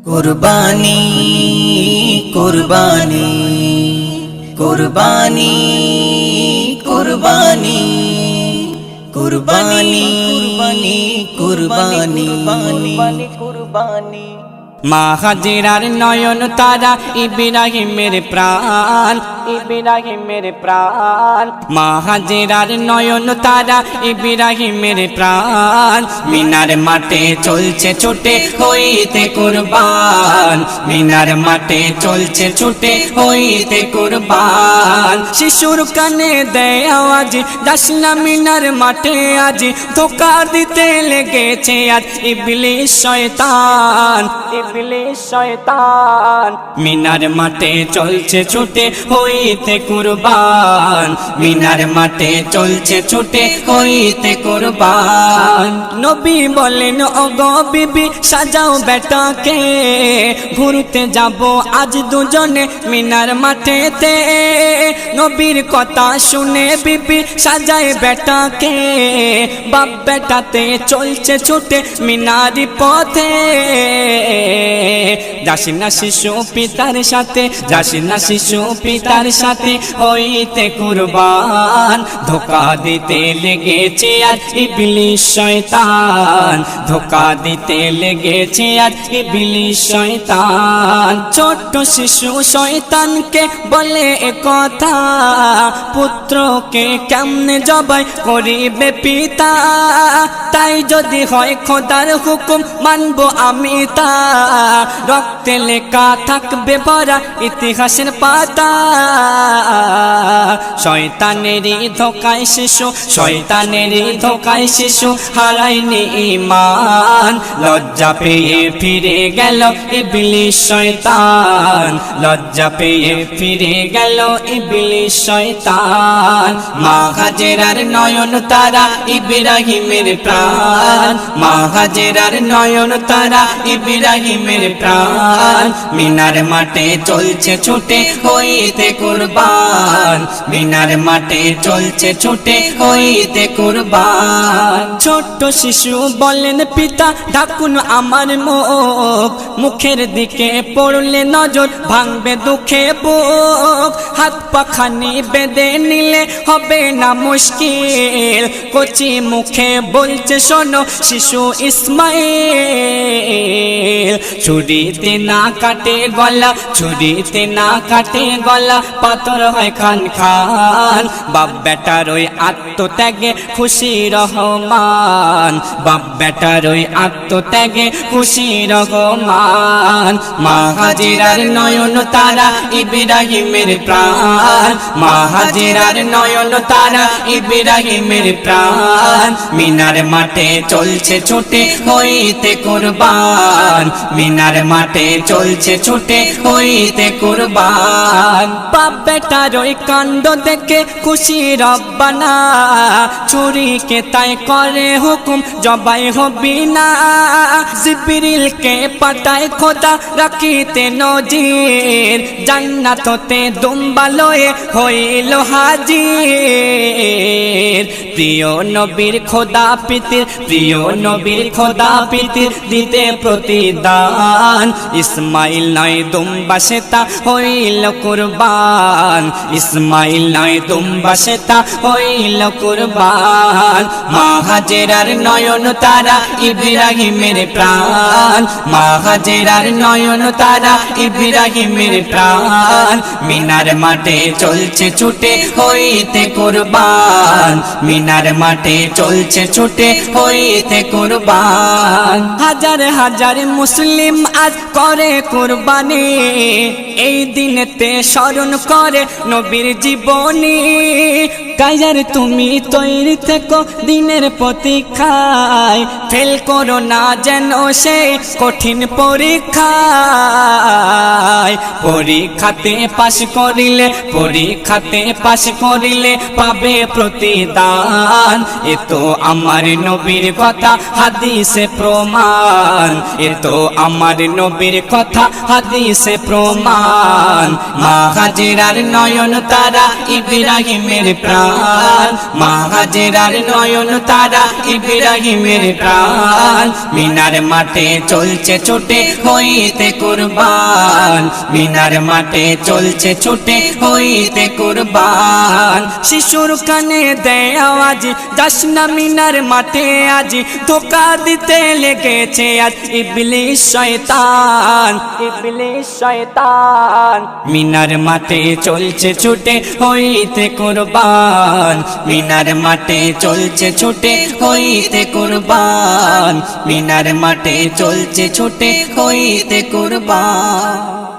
কুরবানি কুরবানি কুরবানি কুরবানি কুরবানি কুরবানি কুরবানি কুরবানি মা হাজেরার নয়ন তারা ইব্রাহিমের প্রাণ, ইব্রাহিমের প্রাণ। মা হাজেরার নয়ন তারা ইব্রাহিমের প্রাণ। মিনার মাঠে চলছে ছুটে হইতে কুরবান, মিনার মাঠে চলছে ছুটে হইতে কুরবান। শিশুর কানে দেয় আওয়াজ, যাস না মিনার মাঠে আজ, ধোঁকা দিতে লেগেছে আজ ইবলিস শয়তান, ইবলিস শয়তান। মিনার মাঠে চলছে ছুটে হইতে কুরবান, মিনার মাঠে চলছে ছুটে হইতে কুরবান। নবী বলেন ওগো বিবি সাজাও বেটাকে, ঘুরতে যাব আজ দুজনে মিনার মাঠেতে। নবীর কথা শুনে বিবি সাজায় বেটাকে, বাপ বেটাতে চলছে ছুটে মিনারি পথে। যাস না শিশু পিতার সাথে, যাস না শিশু পিতার সাথে হইতে কুরবান। ধোঁকা দিতে লেগেছে আজ ইবলিস শয়তান, ধোঁকা দিতে লেগেছে আজ ইবলিস শয়তান। ছোট্ট শিশু শয়তানকে বলে এ কথা, পুত্রকে কেমনে জবাই করিবে পিতা। তাই যদি হয় খোদার হুকুম মানবো আমি তা, রক্তে লেখা থাকবে ভরা ইতিহাসের পাতা। শয়তানেরই ধোঁকায় শিশু, শয়তানেরই ধোঁকায় শিশু হারায়নি ঈমান। লজ্জা পেয়ে ফিরে গেল ইবলিস শয়তান, লজ্জা পেয়ে ফিরে গেল ইবলিস শয়তান। মা হাজেরার নয়ন তারা ইব্রাহিমের প্রাণ, মা হাজেরার নয়ন তারা ইব্রাহিমের প্রাণ। মিনার মাঠে চলছে ছুটে হইতে কুরবান, মিনার মাঠে চলছে ছুটে হইতে কুরবান। ছোট্ট শিশু বলেন পিতা ডাকুন আমার মুখ, মুখের দিকে পড়লে নজর ভাঙবে দুঃখে বুক। হাত পাখানি বেঁধে নিলে হবে না মুশকিল, কচি মুখে বলছে শোনো শিশু ইসমাইল। ছুরিতে না কাটে গলা, ছুরিতে না কাটে গলা, পাথর হয় খান খান। বাপ বেটার ওই আত্মত্যাগে খুশি রহমান, বাপ বেটার ওই আত্মত্যাগে খুশি রহমান। মা হাজেরার নয়ন তারা ইব্রাহিমের প্রাণ, মা হাজেরার নয়ন তারা ইব্রাহিমের প্রাণ। মিনার মাঠে চলছে ছুটে হইতে কুরবান, মিনার মাঠে চলছে ছুটে হইতে কুরবান। বাপ বেটার ওই কাণ্ড দেখে খুশি রব্বানা, ছুরিকে তাই করে হুকুম জবাই হবি না। জিবরিলকে পাঠায় খোদা রাখিতে নজির, জান্নাত হতে দুম্বা লয়ে হইল হাজির। প্রিয় নবীর খোদা পিতির, প্রিয় নবীর খোদা পিতির দিতে প্রতিদান। ইসমাইল নয় দুম্বা সেতা হইল কুরবান, ইসমাইল নয় দুম্বা সেতা হইল কুরবান। মা হাজেরার নয়ন তারা ইব্রাহিমের প্রাণ, মা হাজেরার নয়ন তারা ইব্রাহিমের প্রাণ। মিনার মাঠে চলছে ছুটে হইতে কুরবান, মিনার মাঠে চলছে ছুটে হইতে কুরবান। হাজার হাজার মুসলিম আজ করে কুরবানি, এই দিনেতে স্মরণ করে নবীর জীবনী। কায়ার তুমি তৈরি থেকো দিনের প্রতীক্ষায়, ফেল করো না যেন সেই কঠিন পরীক্ষা। যায় পরীক্ষাতে পাশ করিলে পাবে প্রতিদান এ তো আমার নবীর কথা হাদিসে প্রমাণ এ তো আমার নবীর কথা হাদিসে প্রমাণ মা হাজেরার নয়ন তারা ইব্রাহিমের প্রাণ মা হাজেরার নয়ন তারা ইব্রাহিমের প্রাণ মিনার মাঠে চলছে ছুটে হইতে কুরবান মিনার মাঠে চলছে ছুটে হইতে কুরবান শিশুর কানে দেয় আওয়াজ যাস না মিনার মাঠে আজ ধোঁকা দিতে লেগেছে আজ ইবলিস শয়তান মিনার মাঠে চলছে ছুটে হইতে কুরবান মিনার মাঠে চলছে ছুটে হইতে কুরবান মিনার মাঠে চলছে ছুটে হইতে কুরবান